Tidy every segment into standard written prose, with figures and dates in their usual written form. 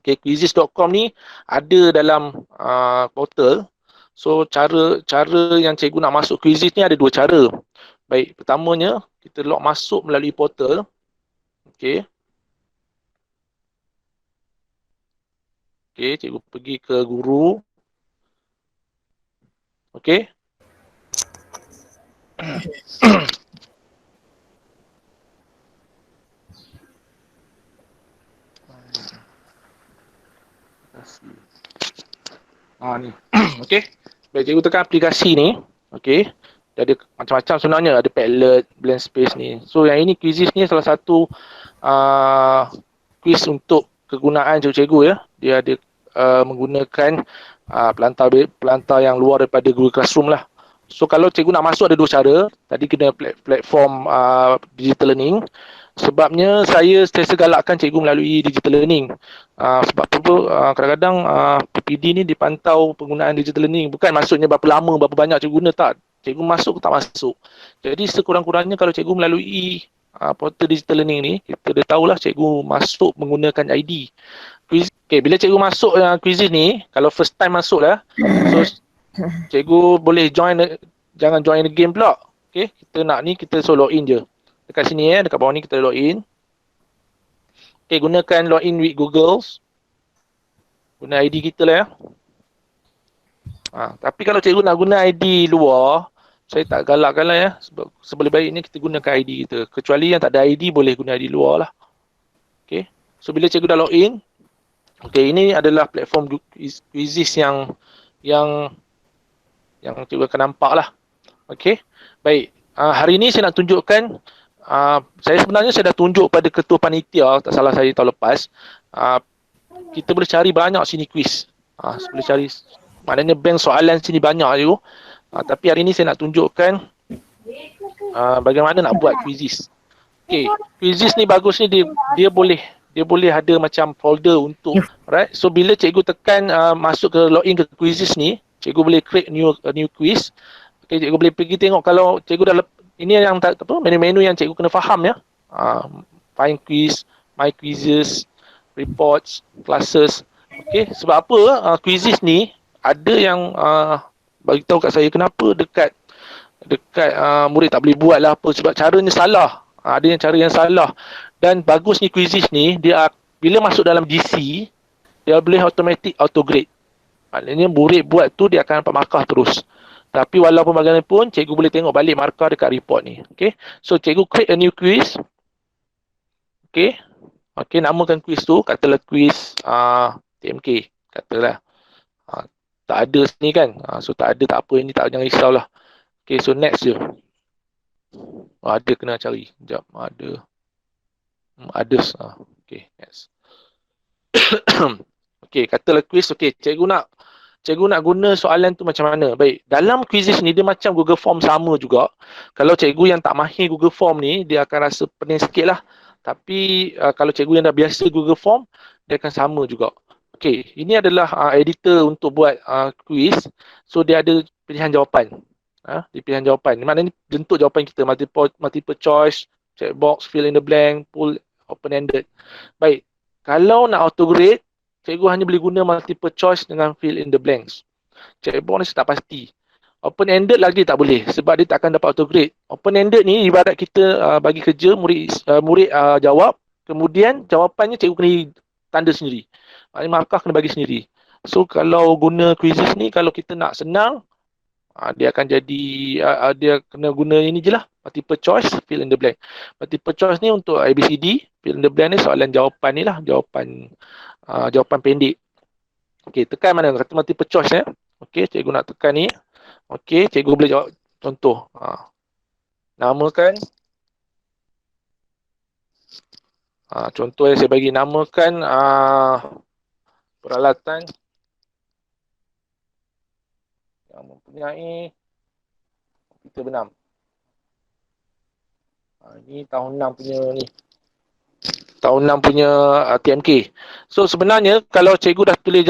Okay, quizizz.com ni ada dalam portal. So cara yang cikgu nak masuk Quizizz ni ada dua cara. Baik, pertamanya kita log masuk melalui portal. Okay. Okay, cikgu pergi ke guru. Okay. Ni. Okay. Baik, cikgu tekan aplikasi ni. Okay. Dia ada macam-macam sebenarnya. Ada Padlet, Blank Space ni. So yang ini Quizizz ni salah satu quiz untuk kegunaan cikgu-cikgu ya. Dia ada menggunakan pelantar yang luar daripada Google Classroom lah. So kalau cikgu nak masuk ada dua cara. Tadi kena platform digital learning. Sebabnya saya galakkan cikgu melalui digital learning. Sebab apa kadang-kadang PPD ni dipantau penggunaan digital learning. Bukan maksudnya berapa lama, berapa banyak cikgu guna, tak. Cikgu masuk ke tak masuk. Jadi sekurang-kurangnya kalau cikgu melalui portal digital learning ni, kita dah tahulah cikgu masuk menggunakan ID. Okay, bila cikgu masuk Quizizz ni, kalau first time masuk lah, so cikgu boleh jangan join the game pula. Okay, kita nak ni, kita login je. Dekat sini dekat bawah ni kita login. Okay, gunakan login with Google. Guna ID kita lah ya. Tapi kalau cikgu nak guna ID luar, saya tak galakkan lah ya. Sebab baiknya kita gunakan ID kita. Kecuali yang tak ada ID, boleh guna ID luar lah. Okay. So bila cikgu dah login, okay, ini adalah platform Quizizz yang cikgu akan nampak lah. Okay. Baik. Hari ini saya nak tunjukkan, saya sebenarnya dah tunjuk pada ketua panitia, tak salah saya tahun lepas. Kita boleh cari banyak sini quiz. Boleh cari, maknanya bank soalan sini banyak je. Tapi hari ini saya nak tunjukkan bagaimana nak buat Quizizz. Okay, Quizizz ni bagus ni, dia boleh ada macam folder untuk, right? So bila cikgu tekan masuk ke login ke Quizizz ni, cikgu boleh create new quiz. Okay, cikgu boleh pergi tengok kalau cikgu dah ini yang menu-menu yang cikgu kena faham ya. Find quiz, my quizzes, reports, classes. Okay, sebab apa Quizizz ni ada yang bagi tahu kat saya kenapa dekat murid tak boleh buat lah apa, sebab caranya salah. Ada yang cara yang salah. Dan bagusnya Quizizz ni, dia bila masuk dalam GC, dia boleh automatic auto grade. Maknanya murid buat tu dia akan dapat markah terus. Tapi walaupun bagaimanapun, cikgu boleh tengok balik markah dekat report ni. Okay. So cikgu create a new quiz. Okay. Okay, namakan quiz tu, katalah quiz TMK. Katalah. Tak ada sini kan. So tak ada, tak apa, ini tak, jangan risaulah. Okay, so next je. Ada kena cari. Sekejap. Ada. Okay, next. Okay, katalah quiz. Okay, cikgu nak guna soalan tu macam mana? Baik, dalam Quizizz ni dia macam Google Form sama juga. Kalau cikgu yang tak mahir Google Form ni, dia akan rasa pening sikit lah. Tapi kalau cikgu yang dah biasa Google Form, dia akan sama juga. Okay, ini adalah editor untuk buat quiz. So dia ada pilihan jawapan. Di pilihan jawapan. Maknanya bentuk jawapan kita, multiple choice, checkbox, fill in the blank, full open-ended. Baik, kalau nak auto grade, cikgu hanya boleh guna multiple choice dengan fill in the blanks. Checkbox ni saya tak pasti. Open-ended lagi tak boleh sebab dia tak akan dapat auto grade. Open-ended ni ibarat kita bagi kerja, murid jawab, kemudian jawapannya cikgu kena tanda sendiri. Maknanya markah kena bagi sendiri. So kalau guna Quizizz ni, kalau kita nak senang, dia akan jadi, dia kena guna ini je lah, multiple choice, fill in the blank. Multiple choice ni untuk ABCD, fill in the blank ni soalan jawapan ni lah, jawapan pendek. Okey, tekan mana? Kata multiple choice ya. Okey, cikgu nak tekan ni. Okey, cikgu boleh jawab contoh. Namakan. Contoh yang saya bagi, namakan peralatan yang mempunyai komputer benam. Ini tahun 6 punya ni. tahun 6 punya TMK. So sebenarnya kalau cikgu dah tulis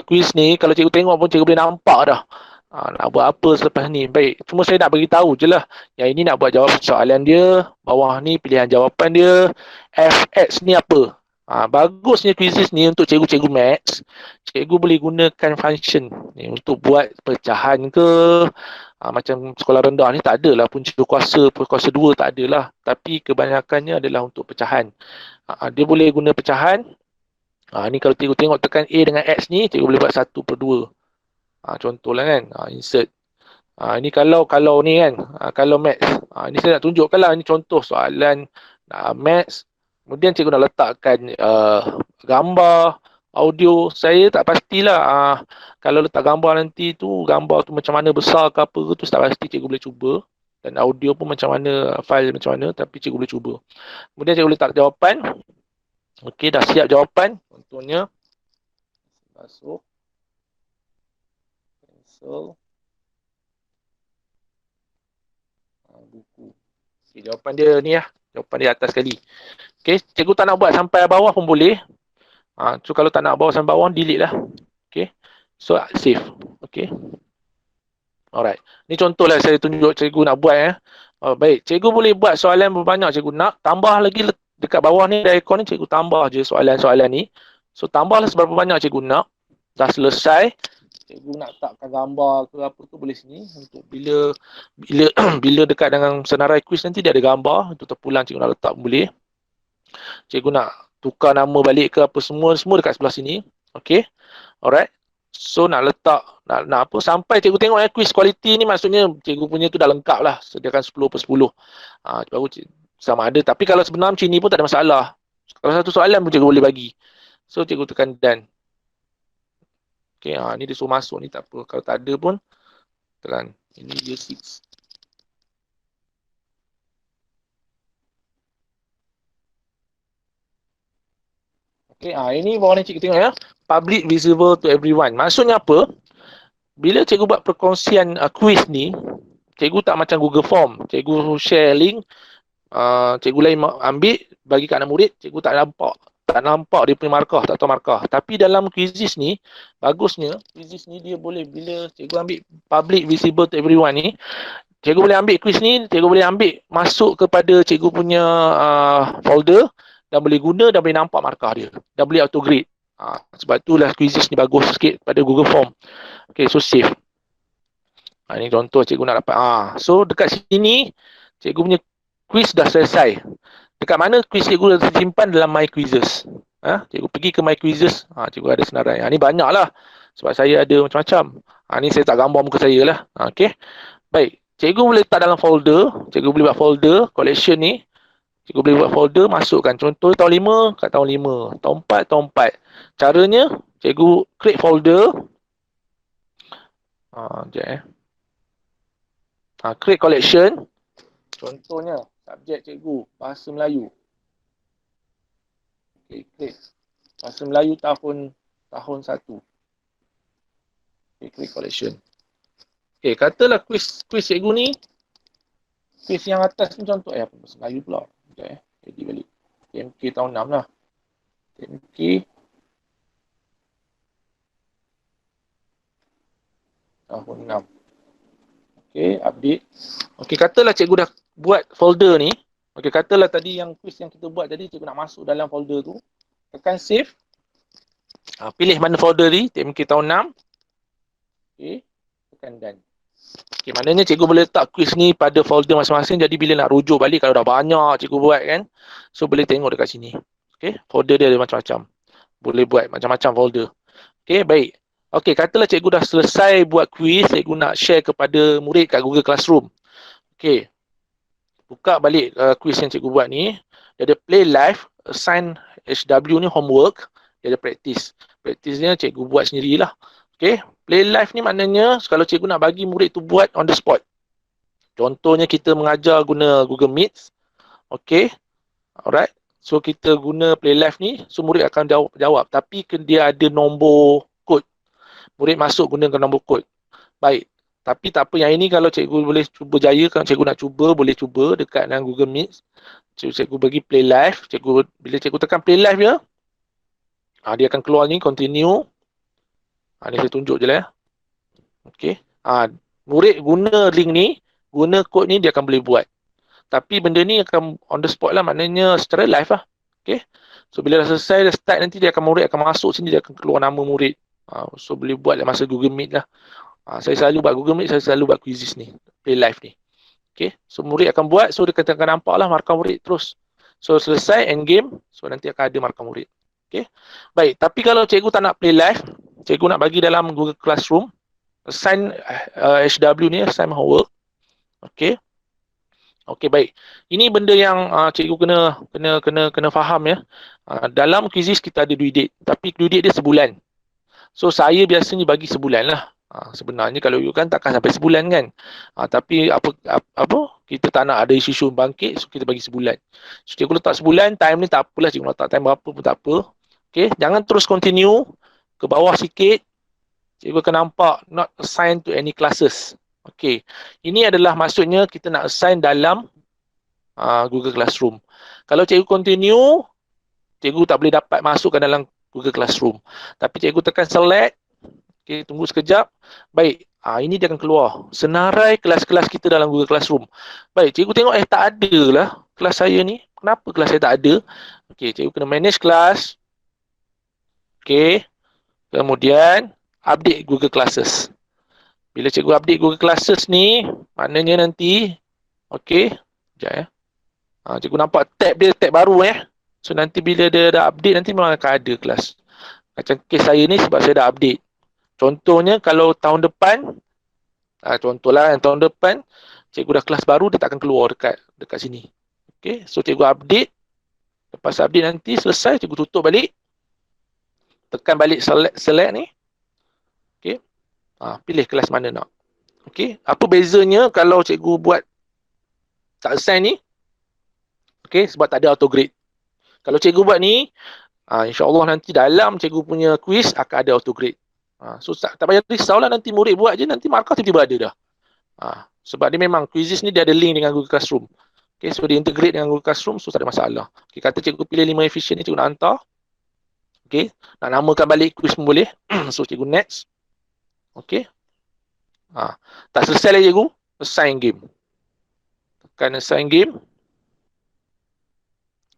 quiz ni, kalau cikgu tengok pun cikgu boleh nampak dah. Nak buat apa selepas ni. Baik, cuma saya nak bagi tahu je lah. Yang ini nak buat jawab soalan dia, bawah ni pilihan jawapan dia, FX ni apa. Bagusnya quizzes ni untuk cikgu-cikgu maths. Cikgu boleh gunakan function ni untuk buat pecahan ke. Macam sekolah rendah ni tak adalah punca kuasa, kuasa 2 tak adalah. Tapi kebanyakannya adalah untuk pecahan. Dia boleh guna pecahan. Ni kalau cikgu tengok tekan A dengan X ni, cikgu boleh buat 1/2. Contohlah kan, insert. Ini kalau ni kan, kalau maths. Ini saya nak tunjukkan lah, ini contoh soalan maths. Kemudian cikgu nak letakkan gambar, audio. Saya tak pastilah kalau letak gambar nanti tu, gambar tu macam mana, besar ke apa tu, tak pasti. Cikgu boleh cuba. Dan audio pun macam mana, file macam mana, tapi cikgu boleh cuba. Kemudian cikgu letak jawapan. Okey, dah siap jawapan. Contohnya, masuk. Cancel. Buku. Okay, jawapan dia ni lah. Jawapan dia atas sekali. Okay, cikgu tak nak buat sampai bawah pun boleh. So kalau tak nak bawah sampai bawah, delete lah. Okay. So save. Okay. Alright. Ni contoh lah saya tunjuk cikgu nak buat. Baik. Cikgu boleh buat soalan berbanyak cikgu nak. Tambah lagi dekat bawah ni, ada ikon ni, cikgu tambah je soalan-soalan ni. So tambahlah seberapa banyak cikgu nak. Dah selesai. Cikgu nak letakkan gambar ke apa tu boleh sini. Untuk bila bila dekat dengan senarai quiz nanti dia ada gambar. Untuk terpulang cikgu nak letak pun boleh. Cikgu nak tukar nama balik ke apa, semua dekat sebelah sini. Okay. Alright. So nak letak, nak apa, sampai cikgu tengok quiz quality ni, maksudnya cikgu punya tu dah lengkap lah. Sediakan 10/10. Baru sama ada. Tapi kalau sebenarnya macam ni pun tak ada masalah. Kalau satu soalan pun cikgu boleh bagi. So cikgu tekan done. Okay, ni dia suruh masuk ni, tak apa. Kalau tak ada pun, tekan. Ini year 6. Okay, ini bawah ni cikgu tengok ya. Public visible to everyone. Maksudnya apa? Bila cikgu buat perkongsian quiz ni, cikgu tak macam Google Form. Cikgu share link, cikgu lain ambil, bagi kat anak murid, cikgu tak nampak dia punya markah, tak tahu markah. Tapi dalam quizzes ni, bagusnya, quizzes ni dia boleh, bila cikgu ambil public visible to everyone ni, cikgu boleh ambil quiz ni, cikgu boleh ambil, masuk kepada cikgu punya folder, dan boleh guna, dan boleh nampak markah dia. Dan boleh auto grade. Sebab itulah quizzes ni bagus sikit pada Google Form. Okay, so save. Ini contoh cikgu nak dapat. So dekat sini, cikgu punya quiz dah selesai. Dekat mana quiz cikgu dah tersimpan? Dalam My Quizzes. Cikgu pergi ke My Quizzes. Cikgu ada senarai. Ini banyak lah. Sebab saya ada macam-macam. Ini saya tak gambar muka saya lah. Okay. Baik. Cikgu boleh letak dalam folder. Cikgu boleh buat folder collection ni. Cikgu boleh buat folder, masukkan. Contoh tahun 5 kat tahun 5. Tahun 4, tahun 4. Caranya, cikgu create folder. Sekejap create collection. Contohnya, subjek cikgu, Bahasa Melayu. Okay, create. Bahasa Melayu tahun 1. Okay, create collection. Okay, katalah quiz cikgu ni, quiz yang atas ni contoh, apa Bahasa Melayu pula. Okay, jadi balik. TMK tahun 6 lah. TMK tahun 6. Okay, update. Okay, katalah cikgu dah buat folder ni. Okay, katalah tadi yang quiz yang kita buat tadi, cikgu nak masuk dalam folder tu. Tekan save. Pilih mana folder ni, TMK tahun 6. Okay, tekan done. Okay, maknanya cikgu boleh letak quiz ni pada folder masing-masing. Jadi bila nak rujuk balik, kalau dah banyak cikgu buat kan, so boleh tengok dekat sini. Okay, folder dia ada macam-macam. Boleh buat macam-macam folder. Okay, baik. Okay, katalah cikgu dah selesai buat quiz, cikgu nak share kepada murid kat Google Classroom. Okay, buka balik quiz yang cikgu buat ni. Dia ada play live, assign HW ni homework, dia ada practice. Practice-nya cikgu buat sendirilah. Okay, play live ni maknanya kalau cikgu nak bagi murid tu buat on the spot. Contohnya kita mengajar guna Google Meet. Okay, alright. So kita guna play live ni, so murid akan jawab. Tapi dia ada nombor kod. Murid masuk gunakan nombor kod. Baik. Tapi tak apa, yang ini kalau cikgu boleh cuba jaya, kalau cikgu nak cuba, boleh cuba dekat dengan Google Meet. Cikgu bagi play live. Bila cikgu tekan play live dia, dia akan keluar ni, continue. Ni saya tunjuk je lah ya. Okay. Murid guna link ni, guna kod ni, dia akan boleh buat. Tapi benda ni akan on the spot lah, maknanya secara live lah. Okay. So bila dah selesai, dah start, nanti murid akan masuk sini, dia akan keluar nama murid. So boleh buat masa Google Meet lah. Saya selalu buat Google Meet, saya selalu buat quizzes ni, play live ni. Okay. So murid akan buat, so dia akan nampak lah markah murid terus. So selesai end game, so nanti akan ada markah murid. Okay. Baik, tapi kalau cikgu tak nak play live, cikgu nak bagi dalam Google Classroom, assign HW ni, assign homework. Okay. Okey, baik. Ini benda yang cikgu kena faham ya. Dalam quizzes kita ada due date, tapi due date dia sebulan. So saya biasanya bagi sebulan lah. Sebenarnya kalau you kan takkan sampai sebulan kan. Tapi apa kita tak nak ada isu-isu bangkit, so kita bagi sebulan. So cikgu letak sebulan, time ni tak apalah, cikgu letak time berapa pun tak apa. Okey, jangan terus continue ke bawah sikit. Cikgu akan nampak not assigned to any classes. Okey, ini adalah maksudnya kita nak assign dalam Google Classroom. Kalau cikgu continue, cikgu tak boleh dapat masukkan dalam Google Classroom. Tapi cikgu tekan select. Okey, tunggu sekejap. Baik, ini dia akan keluar senarai kelas-kelas kita dalam Google Classroom. Baik, cikgu tengok tak ada lah kelas saya ni. Kenapa kelas saya tak ada? Okey, cikgu kena manage kelas. Okey, kemudian update Google Classes. Bila cikgu update Google Classes ni, maknanya nanti, okey, sekejap ya. Cikgu nampak tab dia, tab baru ya. So nanti bila dia dah update, nanti memang akan ada kelas. Macam kes saya ni sebab saya dah update. Contohnya kalau tahun depan, contohlah yang tahun depan, cikgu dah kelas baru, dia tak akan keluar dekat sini. Okey, so cikgu update. Lepas update nanti selesai, cikgu tutup balik. Tekan balik select ni. Okey. Pilih kelas mana nak. Okey, apa bezanya kalau cikgu buat tak assign ni? Okey, sebab tak ada auto grade. Kalau cikgu buat ni, insya-Allah nanti dalam cikgu punya quiz akan ada auto grade. So tak payah risaulah, nanti murid buat je, nanti markah tiba-tiba ada dah. Sebab dia memang quizzes ni dia ada link dengan Google Classroom. Okey, so dia integrate dengan Google Classroom, so tak ada masalah. Okey, kata cikgu pilih 5 efficient ni, cikgu nak hantar. Okey, nak namakan balik quiz pun boleh. So cikgu next. Okey. Tak selesai lagi cikgu, assign game. Tekan assign game.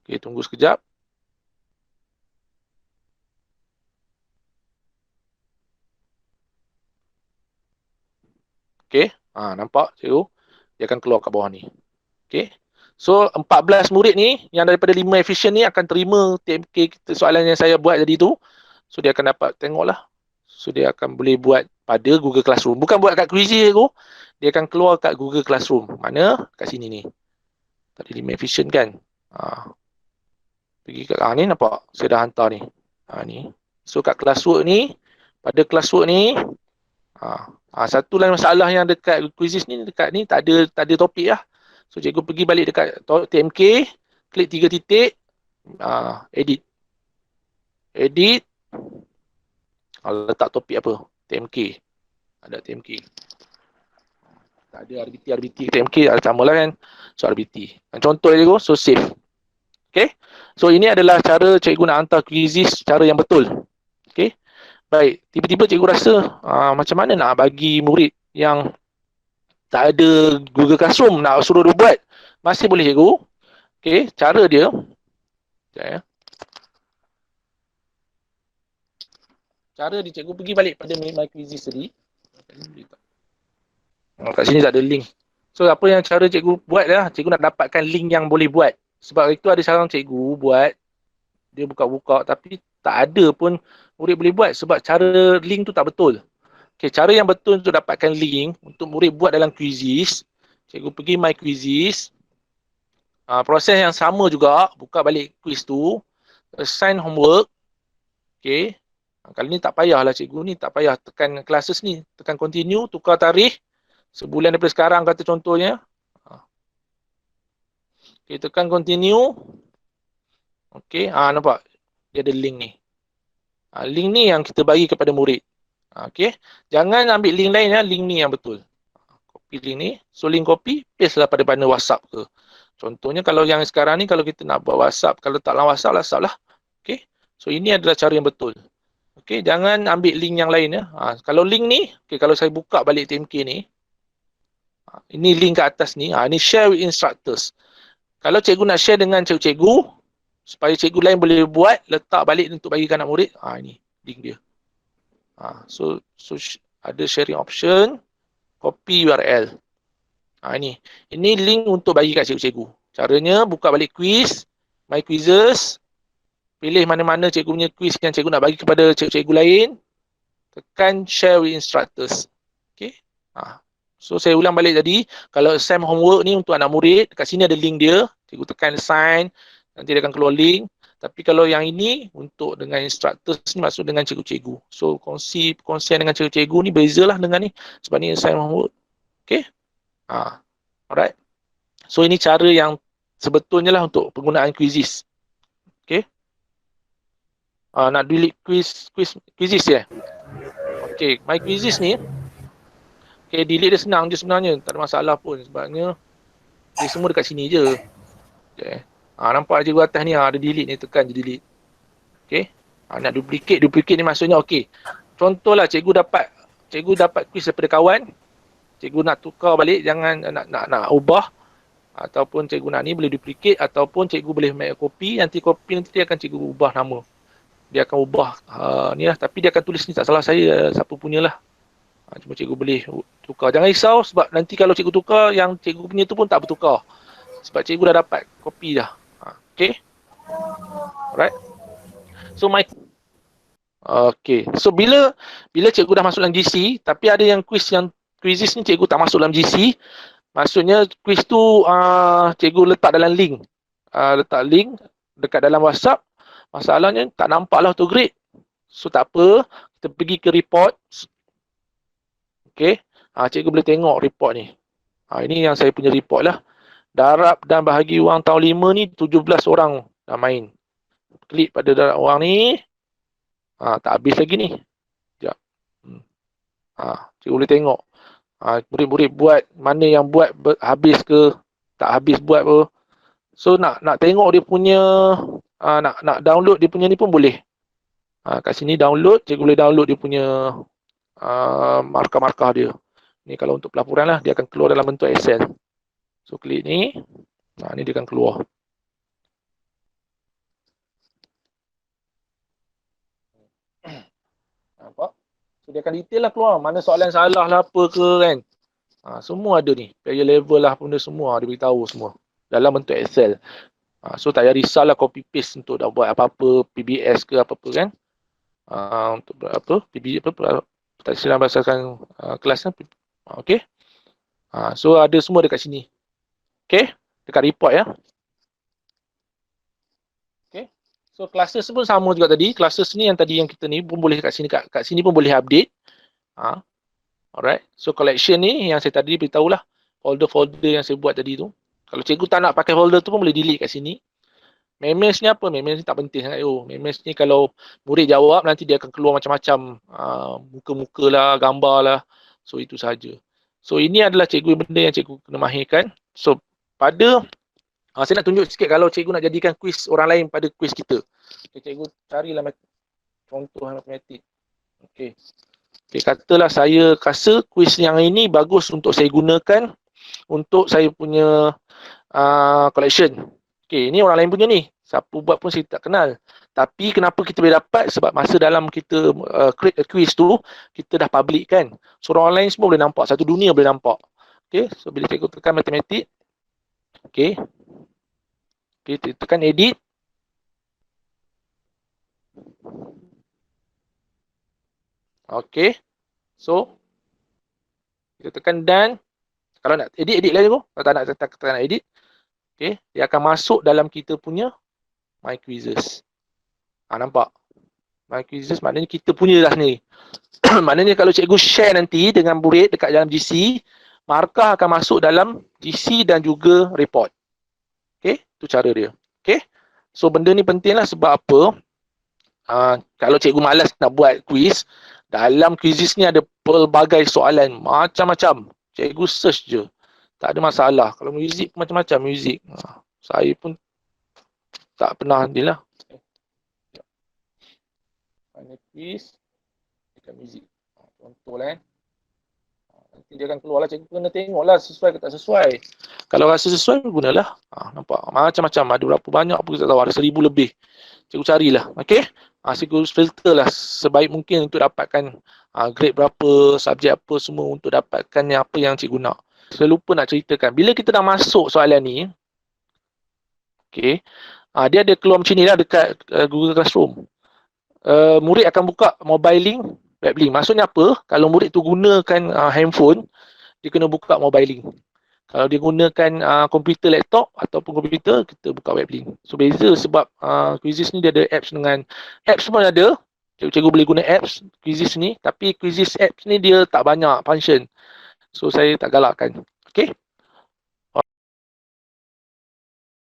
Okey, tunggu sekejap. Okey, nampak cikgu? Dia akan keluar kat bawah ni. Okey. So 14 murid ni yang daripada 5 efficient ni akan terima TMK kita, soalan yang saya buat tadi tu. So dia akan dapat tengoklah. So dia akan boleh buat pada Google Classroom. Bukan buat kat quizy cikgu. Dia akan keluar kat Google Classroom. Mana? Kat sini ni. Tadi 5 efficient kan. Pergi kat ni, nampak? Saya dah hantar ni. Ni. So kat classwork ni, pada classwork ni, satu lain masalah yang dekat quizzes ni, dekat ni tak ada topik lah. So cikgu pergi balik dekat TMK, klik 3 titik, edit. Edit. Letak topik apa? TMK. Ada TMK. Tak ada RBT, TMK sama lah kan. So RBT. Contoh je, so save. Okay. So ini adalah cara cikgu nak hantar quizzes cara yang betul. Okay. Baik. Tiba-tiba cikgu rasa macam mana nak bagi murid yang tak ada Google Classroom, nak suruh dia buat. Masih boleh cikgu. Okay. Cara dia. Sekejap ya. Cara dia, cikgu pergi balik pada my quizzes tadi. Kat sini tak ada link. So apa yang cara cikgu buat lah, cikgu nak dapatkan link yang boleh buat. Sebab itu ada seorang cikgu buat, dia buka-buka tapi tak ada pun murid boleh buat sebab cara link tu tak betul. Okay, cara yang betul untuk dapatkan link untuk murid buat dalam quizzes, cikgu pergi my quizzes. Proses yang sama juga, buka balik quiz tu, assign homework. Okay. Kali ni tak payahlah cikgu ni, tak payah tekan classes ni, tekan continue, tukar tarikh. Sebulan daripada sekarang kata contohnya. Okay, tekan continue. Okay, nampak? Dia ada link ni. Link ni yang kita bagi kepada murid. Okay, jangan ambil link lain ya, link ni yang betul. pilih ni. So link copy, paste lah pada panel WhatsApp ke. Contohnya kalau yang sekarang ni, kalau kita nak buat WhatsApp, kalau tak dalam WhatsApp lah. Okay. So ini adalah cara yang betul. Okay, jangan ambil link yang lain ya. Kalau link ni, okay, kalau saya buka balik TMK ni, ini link ke atas ni, ini share with instructors. Kalau cikgu nak share dengan cikgu-cikgu, supaya cikgu lain boleh buat, letak balik untuk bagikan anak murid, ini link dia. So ada sharing option, copy URL. Ini link untuk bagi kat cikgu-cikgu. Caranya, buka balik quiz, my quizzes, pilih mana-mana cikgu punya quiz yang cikgu nak bagi kepada cikgu-cikgu lain, tekan share with instructors. Okay. So saya ulang balik tadi, kalau assign homework ni untuk anak murid, kat sini ada link dia, cikgu tekan assign, nanti dia akan keluar link. Tapi kalau yang ini untuk dengan instructors ni maksud dengan cikgu-cikgu. So kongsian dengan cikgu-cikgu ni bezalah dengan ni, sebab ni assign homework. Okay. Alright. So ini cara yang sebetulnya lah untuk penggunaan quizzes. Okay. Nak delete quizzes ya. Okay, my quizzes ni, okay, delete dia senang je sebenarnya, tak ada masalah pun sebabnya dia semua dekat sini je. Okay. Nampak cikgu atas ni, ada delete ni, tekan je delete. Okay. Nak duplicate ni maksudnya okay. Contohlah cikgu dapat quiz daripada kawan, cikgu nak tukar balik, jangan nak ubah, ataupun cikgu nak ni boleh duplicate, ataupun cikgu boleh make copy, nanti dia akan cikgu ubah nama. Dia akan ubah ni lah, tapi dia akan tulis ni, tak salah saya siapa punya lah. Cuma cikgu boleh tukar. Jangan risau sebab nanti kalau cikgu tukar, yang cikgu punya tu pun tak bertukar. Sebab cikgu dah dapat copy dah. Okay. Alright. So okay. So bila cikgu dah masuk dalam GC, tapi ada yang quizzes ni cikgu tak masuk dalam GC, maksudnya quiz tu cikgu letak dalam link. Letak link dekat dalam WhatsApp. Masalahnya tak nampak lah autograde. So tak apa, kita pergi ke report. Okay. Cikgu boleh tengok report ni. Ini yang saya punya report lah. Darab dan bahagi wang tahun 5 ni 17 orang dah main. Klik pada darab wang ni. Tak habis lagi ni. Sekejap. Cikgu boleh tengok. Murid-murid buat, mana yang buat habis ke, tak habis buat apa. So nak tengok dia punya, nak download dia punya ni pun boleh. Kat sini download, cikgu boleh download dia punya markah-markah dia. Ni kalau untuk pelaporan lah, dia akan keluar dalam bentuk Excel. So klik ni, ni dia akan keluar. Nampak? So dia akan detail lah keluar, mana soalan salah lah apa ke kan. Semua ada ni, player level lah benda semua, dia beritahu semua. Dalam bentuk Excel. So tak payah risaulah copy paste untuk dah buat apa-apa, PBS ke apa-apa kan. Untuk apa, PBS apa, tak silap bahasakan kelas kan. Okay. So ada semua dekat sini. Okay. Dekat report ya. Okay. So classes pun sama juga tadi. Classes ni yang tadi yang kita ni pun boleh kat sini. Kat sini pun boleh update. Alright. So collection ni yang saya tadi beritahu lah. Folder-folder yang saya buat tadi tu. Kalau cikgu tak nak pakai folder tu pun boleh delete kat sini. Memes ni apa? Memes ni tak penting sangat. Memes ni kalau murid jawab nanti dia akan keluar macam-macam muka-muka lah, gambar lah. So itu saja. So ini adalah benda yang cikgu kena mahirkan. So pada saya nak tunjuk sikit kalau cikgu nak jadikan kuis orang lain pada kuis kita. Okay, cikgu carilah contoh matematik. Okey. Okay, katalah saya rasa kuis yang ini bagus untuk saya gunakan untuk saya punya collection. Okay, ini orang lain punya ni. Siapa buat pun saya tak kenal. Tapi kenapa kita boleh dapat? Sebab masa dalam kita create a quiz tu, kita dah public kan. So orang lain semua boleh nampak. Satu dunia boleh nampak. Okay, so bila cikgu tekan matematik. Okay. Okay, tekan edit. Okay. So, kita tekan done. Kalau nak edit lah cikgu. Kalau tak nak tekan edit. Okay, dia akan masuk dalam kita punya My Quizzes. Nampak? My Quizzes maknanya kita punya dah sendiri. Maknanya kalau cikgu share nanti dengan murid dekat dalam GC, markah akan masuk dalam GC dan juga report. Okay, itu cara dia. Okay, so benda ni penting lah sebab apa? Kalau cikgu malas nak buat quiz, dalam quizzes ni ada pelbagai soalan macam-macam. Cikgu search je. Tak ada masalah. Kalau muzik macam-macam muzik. Saya pun tak pernah ni lah. Mana quiz dekat muzik. Contoh lah nanti dia akan keluar lah. Cikgu kena tengok lah sesuai ke tak sesuai. Kalau rasa sesuai, gunalah. Nampak? Macam-macam. Ada berapa banyak pun tak tahu. Ada 1,000 lebih. Cikgu carilah. Okay? Cikgu filter lah sebaik mungkin untuk dapatkan grade berapa, subjek apa semua untuk dapatkan apa yang cikgu nak. Saya lupa nak ceritakan. Bila kita dah masuk soalan ni, okay, dia ada keluar macam ni lah dekat Google Classroom. Murid akan buka mobile link, web link. Maksudnya apa? Kalau murid tu gunakan handphone, dia kena buka mobile link. Kalau dia gunakan komputer laptop ataupun komputer, kita buka web link. So beza sebab Quizzes ni dia ada apps dengan apps pun ada. Cikgu boleh guna apps Quizzes ni, tapi Quizzes apps ni dia tak banyak function. So saya tak galakkan. Okay?